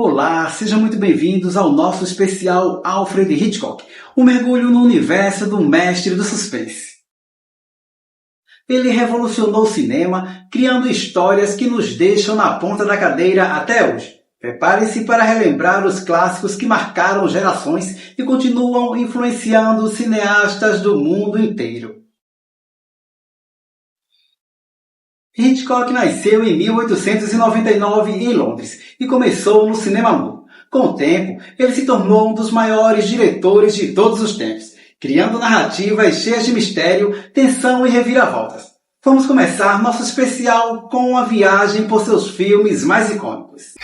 Olá, sejam muito bem-vindos ao nosso especial Alfred Hitchcock, um mergulho no universo do mestre do suspense. Ele revolucionou o cinema, criando histórias que nos deixam na ponta da cadeira até hoje. Prepare-se para relembrar os clássicos que marcaram gerações e continuam influenciando cineastas do mundo inteiro. Hitchcock nasceu em 1899 em Londres e começou no cinema mudo. Com o tempo, ele se tornou um dos maiores diretores de todos os tempos, criando narrativas cheias de mistério, tensão e reviravoltas. Vamos começar nosso especial com uma viagem por seus filmes mais icônicos.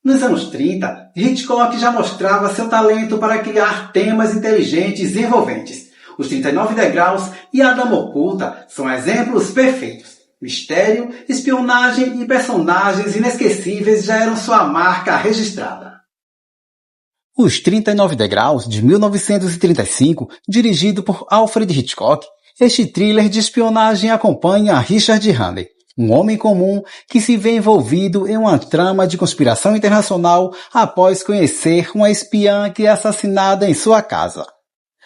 Nos anos 30, Hitchcock já mostrava seu talento para criar temas inteligentes e envolventes. Os 39 Degraus e A Dama Oculta são exemplos perfeitos. Mistério, espionagem e personagens inesquecíveis já eram sua marca registrada. Os 39 Degraus, de 1935, dirigido por Alfred Hitchcock, este thriller de espionagem acompanha Richard Handley, um homem comum que se vê envolvido em uma trama de conspiração internacional após conhecer uma espiã que é assassinada em sua casa.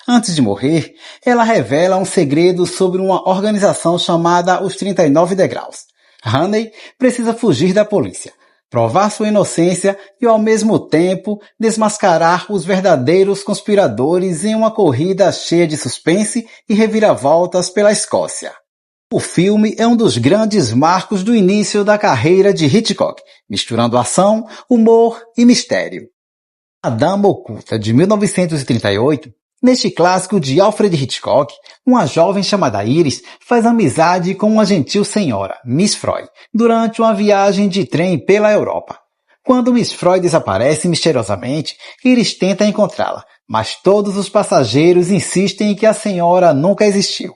Antes de morrer, ela revela um segredo sobre uma organização chamada os 39 Degraus. Handley precisa fugir da polícia, provar sua inocência e, ao mesmo tempo, desmascarar os verdadeiros conspiradores em uma corrida cheia de suspense e reviravoltas pela Escócia. O filme é um dos grandes marcos do início da carreira de Hitchcock, misturando ação, humor e mistério. A Dama Oculta, de 1938, neste clássico de Alfred Hitchcock, uma jovem chamada Iris faz amizade com uma gentil senhora, Miss Freud, durante uma viagem de trem pela Europa. Quando Miss Freud desaparece misteriosamente, Iris tenta encontrá-la, mas todos os passageiros insistem em que a senhora nunca existiu.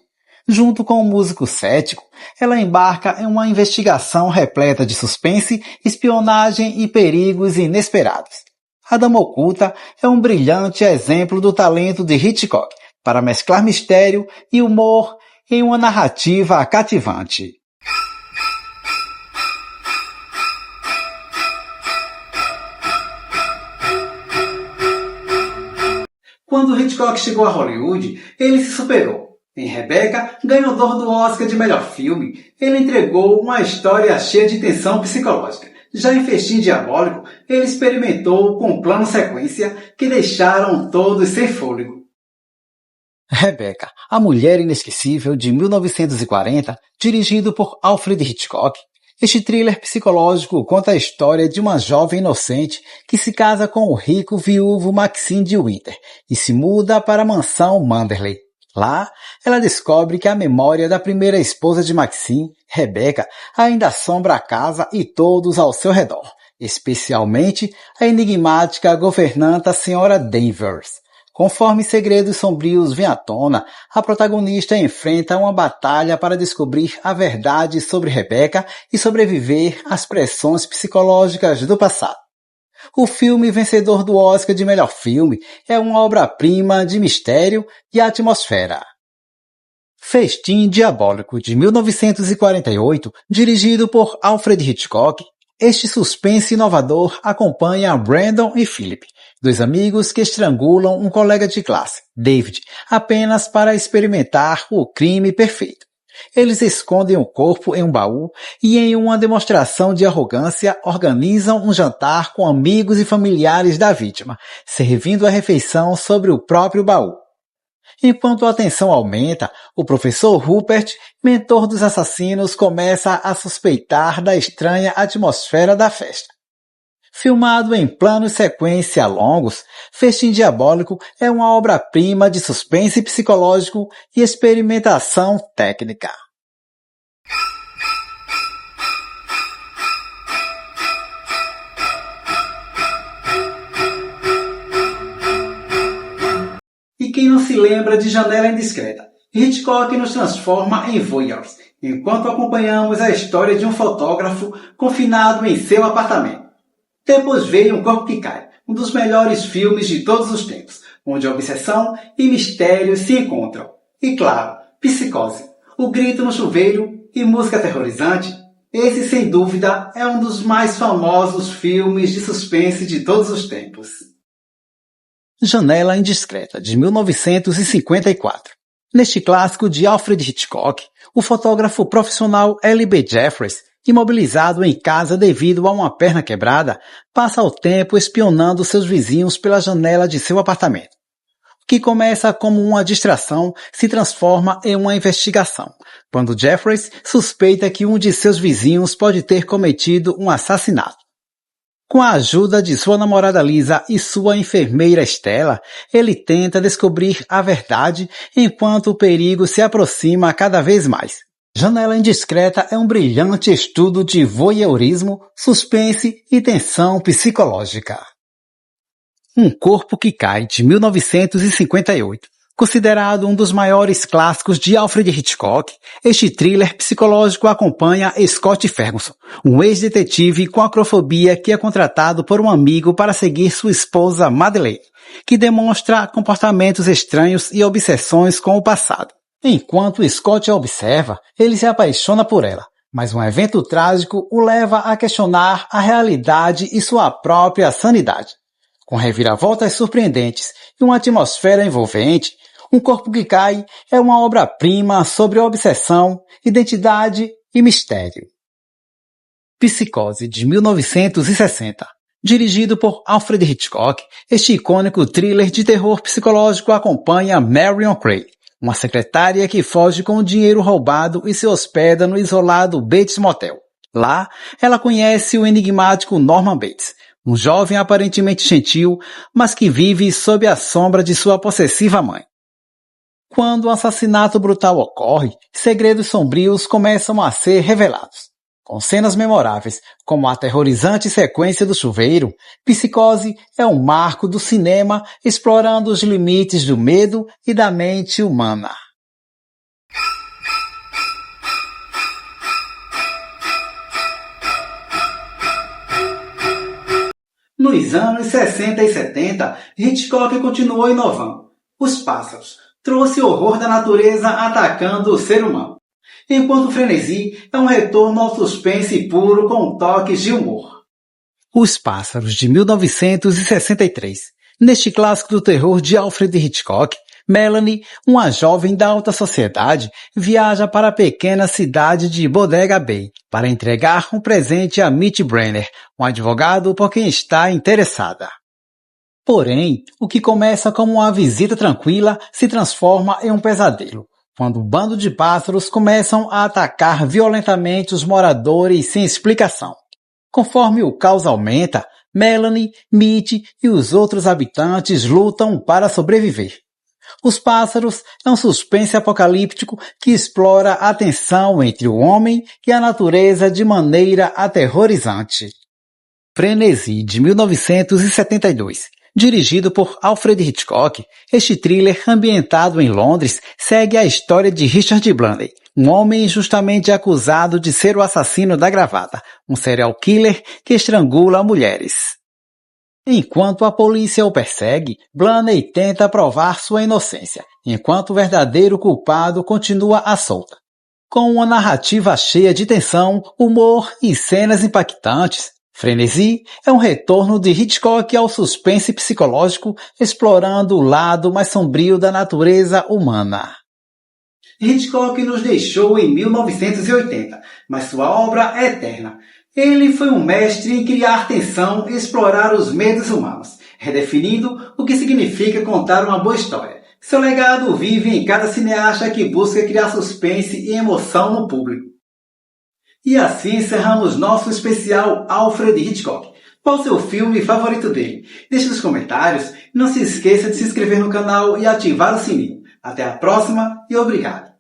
Junto com um músico cético, ela embarca em uma investigação repleta de suspense, espionagem e perigos inesperados. A Dama Oculta é um brilhante exemplo do talento de Hitchcock para mesclar mistério e humor em uma narrativa cativante. Quando Hitchcock chegou a Hollywood, ele se superou. Em Rebecca, ganhador do Oscar de melhor filme, ele entregou uma história cheia de tensão psicológica. Já em Festim Diabólico, ele experimentou com um plano sequência que deixaram todos sem fôlego. Rebecca, a Mulher Inesquecível, de 1940, dirigido por Alfred Hitchcock. Este thriller psicológico conta a história de uma jovem inocente que se casa com o rico viúvo Maxine de Winter e se muda para a mansão Manderley. Lá, ela descobre que a memória da primeira esposa de Maxine, Rebecca, ainda assombra a casa e todos ao seu redor, especialmente a enigmática governanta Sra. Danvers. Conforme segredos sombrios vêm à tona, a protagonista enfrenta uma batalha para descobrir a verdade sobre Rebecca e sobreviver às pressões psicológicas do passado. O filme vencedor do Oscar de melhor filme é uma obra-prima de mistério e atmosfera. Festim Diabólico, de 1948, dirigido por Alfred Hitchcock, este suspense inovador acompanha Brandon e Philip, dois amigos que estrangulam um colega de classe, David, apenas para experimentar o crime perfeito. Eles escondem o corpo em um baú e, em uma demonstração de arrogância, organizam um jantar com amigos e familiares da vítima, servindo a refeição sobre o próprio baú. Enquanto a tensão aumenta, o professor Rupert, mentor dos assassinos, começa a suspeitar da estranha atmosfera da festa. Filmado em planos sequência longos, Festim Diabólico é uma obra-prima de suspense psicológico e experimentação técnica. E quem não se lembra de Janela Indiscreta? Hitchcock nos transforma em voyeurs, enquanto acompanhamos a história de um fotógrafo confinado em seu apartamento. Depois veio Um Corpo que Cai, um dos melhores filmes de todos os tempos, onde a obsessão e mistério se encontram. E claro, Psicose, O Grito no Chuveiro e Música Aterrorizante. Esse, sem dúvida, é um dos mais famosos filmes de suspense de todos os tempos. Janela Indiscreta, de 1954. Neste clássico de Alfred Hitchcock, o fotógrafo profissional L.B. Jeffries, imobilizado em casa devido a uma perna quebrada, passa o tempo espionando seus vizinhos pela janela de seu apartamento. O que começa como uma distração se transforma em uma investigação, quando Jeffries suspeita que um de seus vizinhos pode ter cometido um assassinato. Com a ajuda de sua namorada Lisa e sua enfermeira Stella, ele tenta descobrir a verdade enquanto o perigo se aproxima cada vez mais. Janela Indiscreta é um brilhante estudo de voyeurismo, suspense e tensão psicológica. Um Corpo que Cai, de 1958. Considerado um dos maiores clássicos de Alfred Hitchcock, este thriller psicológico acompanha Scott Ferguson, um ex-detetive com acrofobia que é contratado por um amigo para seguir sua esposa Madeleine, que demonstra comportamentos estranhos e obsessões com o passado. Enquanto Scott a observa, ele se apaixona por ela, mas um evento trágico o leva a questionar a realidade e sua própria sanidade. Com reviravoltas surpreendentes e uma atmosfera envolvente, Um Corpo que Cai é uma obra-prima sobre obsessão, identidade e mistério. Psicose, de 1960. Dirigido por Alfred Hitchcock, este icônico thriller de terror psicológico acompanha Marion Cray, uma secretária que foge com o dinheiro roubado e se hospeda no isolado Bates Motel. Lá, ela conhece o enigmático Norman Bates, um jovem aparentemente gentil, mas que vive sob a sombra de sua possessiva mãe. Quando um assassinato brutal ocorre, segredos sombrios começam a ser revelados. Com cenas memoráveis, como a aterrorizante sequência do chuveiro, Psicose é um marco do cinema explorando os limites do medo e da mente humana. Nos anos 60 e 70, Hitchcock continuou inovando. Os Pássaros trouxe o horror da natureza atacando o ser humano, enquanto Frenesi é um retorno ao suspense puro com toques de humor. Os Pássaros, de 1963. Neste clássico do terror de Alfred Hitchcock, Melanie, uma jovem da alta sociedade, viaja para a pequena cidade de Bodega Bay para entregar um presente a Mitch Brenner, um advogado por quem está interessada. Porém, o que começa como uma visita tranquila se transforma em um pesadelo, quando um bando de pássaros começam a atacar violentamente os moradores sem explicação. Conforme o caos aumenta, Melanie, Mitch e os outros habitantes lutam para sobreviver. Os Pássaros é um suspense apocalíptico que explora a tensão entre o homem e a natureza de maneira aterrorizante. Frenesi, de 1972. Dirigido por Alfred Hitchcock, este thriller ambientado em Londres segue a história de Richard Blaney, um homem injustamente acusado de ser o assassino da gravata, um serial killer que estrangula mulheres. Enquanto a polícia o persegue, Blaney tenta provar sua inocência, enquanto o verdadeiro culpado continua à solta. Com uma narrativa cheia de tensão, humor e cenas impactantes, Frenesi é um retorno de Hitchcock ao suspense psicológico, explorando o lado mais sombrio da natureza humana. Hitchcock nos deixou em 1980, mas sua obra é eterna. Ele foi um mestre em criar tensão e explorar os medos humanos, redefinindo o que significa contar uma boa história. Seu legado vive em cada cineasta que busca criar suspense e emoção no público. E assim encerramos nosso especial Alfred Hitchcock. Qual o seu filme favorito dele? Deixe nos comentários e não se esqueça de se inscrever no canal e ativar o sininho. Até a próxima e obrigado!